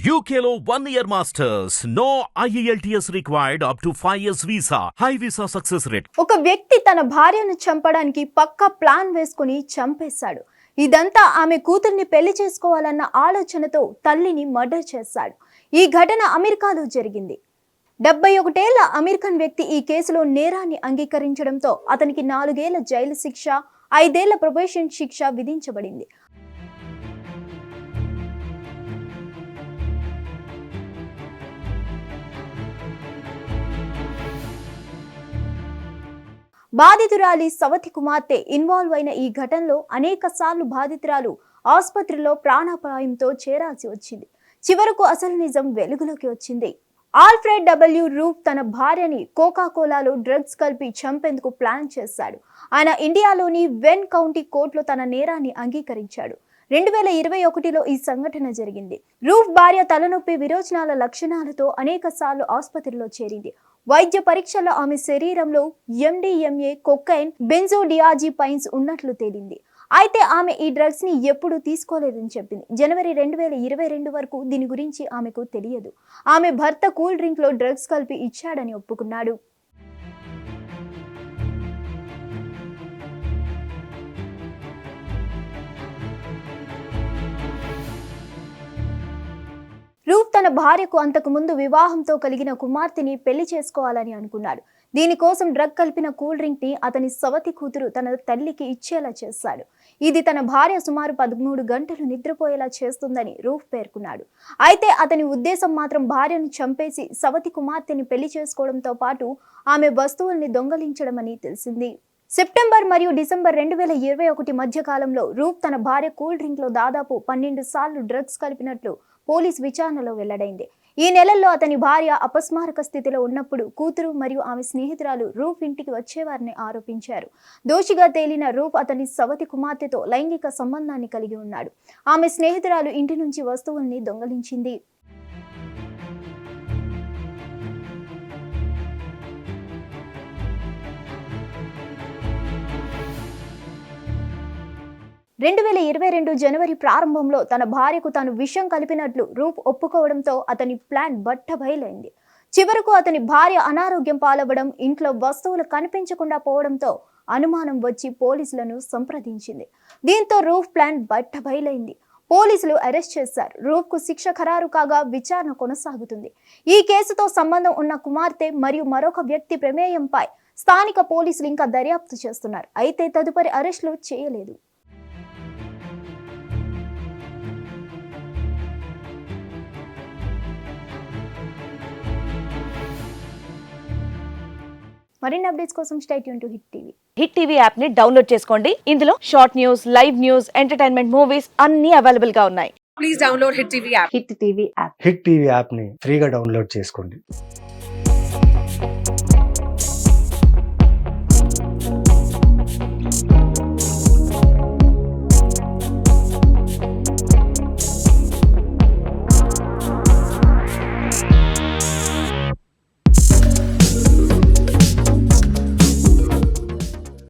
UKLO 1 year masters. No IELTS required up to 5 years visa. High visa success rate. ఒక వ్యక్తి తన భార్యను చంపడానికి పక్కా ప్లాన్ వేసుకుని చంపేశాడు. ఇదంతా ఆమె కూతుర్ని పెళ్లి చేసుకోవాలన్న ఆలోచనతో తల్లిని మర్డర్ చేశాడు. ఈ ఘటన అమెరికాలో జరిగింది. 71 ఏళ్ల అమెరికన్ వ్యక్తి ఈ కేసులో నేరాన్ని అంగీకరించడంతో అతనికి 4 ఏళ్ల జైలు శిక్ష, 5 ఏళ్ల ప్రొబేషన్ శిక్ష విధించబడింది. బాధితురాలి సవతి కుమార్తె ఇన్వాల్వ్ అయిన ఈ ఘటనలో అనేక సార్లు బాధితురాలు ఆసుపత్రిలో ప్రాణాపాయంతో చేరాల్సి వచ్చింది. చివరకు అసలు నిజం వెలుగులోకి వచ్చింది. ఆల్ఫ్రెడ్ డబ్ల్యూ రూఫ్ తన భార్యని కోకాకోలాలో డ్రగ్స్ కలిపి చంపేందుకు ప్లాన్ చేశాడు. ఆయన ఇండియాలోని వెన్ కౌంటీ కోర్టులో తన నేరాన్ని అంగీకరించాడు. 2021లో ఈ సంఘటన జరిగింది. రూఫ్ భార్య తలనొప్పి, విరోచనాల లక్షణాలతో అనేక సార్లు ఆసుపత్రిలో చేరింది. వైద్య పరీక్షల్లో ఆమె శరీరంలో MDMA, కొకైన్, బెంజోడియాజిపైన్స్ ఉన్నట్లు తేలింది. అయితే ఆమె ఈ డ్రగ్స్ ని ఎప్పుడూ తీసుకోలేదని చెప్పింది. జనవరి 2022 వరకు దీని గురించి ఆమెకు తెలియదు. ఆమె భర్త కూల్ డ్రింక్ లో డ్రగ్స్ కలిపి ఇచ్చాడని ఒప్పుకున్నాడు. రూఫ్ తన భార్యకు అంతకు ముందు వివాహంతో కలిగిన కుమార్తెని పెళ్లి చేసుకోవాలని అనుకున్నాడు. దీనికోసం డ్రగ్ కలిపిన కూల్ డ్రింక్ ని అతని సవతి కూతురు తన తల్లికి ఇచ్చేలా చేశాడు. ఇది తన భార్య సుమారు 13 గంటలు నిద్రపోయేలా చేస్తుందని రూఫ్ పేర్కొన్నాడు. అయితే అతని ఉద్దేశం మాత్రం భార్యను చంపేసి సవతి కుమార్తెని పెళ్లి చేసుకోవడంతో పాటు ఆమె వస్తువుల్ని దొంగలించడమని తెలిసింది. సెప్టెంబర్ మరియు డిసెంబర్ 2021 మధ్య కాలంలో రూఫ్ తన భార్య కూల్ డ్రింక్ లో దాదాపు 12 సార్లు డ్రగ్స్ కలిపినట్లు పోలీస్ విచారణలో వెల్లడైంది. ఈ నెలల్లో అతని భార్య అపస్మారక స్థితిలో ఉన్నప్పుడు కూతురు మరియు ఆమె స్నేహితురాలు రూఫ్ ఇంటికి వచ్చేవారని ఆరోపించారు. దోషిగా తేలిన రూఫ్ అతని సవతి కుమార్తెతో లైంగిక సంబంధాన్ని కలిగి ఉన్నాడు. ఆమె స్నేహితురాలు ఇంటి నుంచి వస్తువుల్ని దొంగలించింది. జనవరి ప్రారంభంలో తన భార్యకు తాను విషం కలిపినట్లు రూఫ్ ఒప్పుకోవడంతో అతని ప్లాన్ బట్టబయలైంది. చివరకు అతని భార్య అనారోగ్యం పాలవ్వడం, ఇంట్లో వస్తువులు కనిపించకుండా పోవడంతో అనుమానం వచ్చి పోలీసులను సంప్రదించింది. దీంతో రూఫ్ ప్లాన్ బట్టబయలైంది. పోలీసులు అరెస్ట్ చేశారు. రూఫ్ కు శిక్ష ఖరారు కాగా విచారణ కొనసాగుతుంది. ఈ కేసుతో సంబంధం ఉన్న కుమార్తె మరియు మరొక వ్యక్తి ప్రమేయంపై స్థానిక పోలీసులు ఇంకా దర్యాప్తు చేస్తున్నారు. అయితే తదుపరి అరెస్టులు చేయలేదు. మరిన్ని అప్డేట్స్ కోసం stay tune to hit TV. Hit TV app ని డౌన్లోడ్ చేసుకోండి. ఇందులో short news, live news, entertainment movies అన్ని అవైలబుల్ గా ఉన్నాయి. Please download hit TV app. Hit TV app. Hit TV app ని ఫ్రీగా డౌన్లోడ్ చేసుకోండి.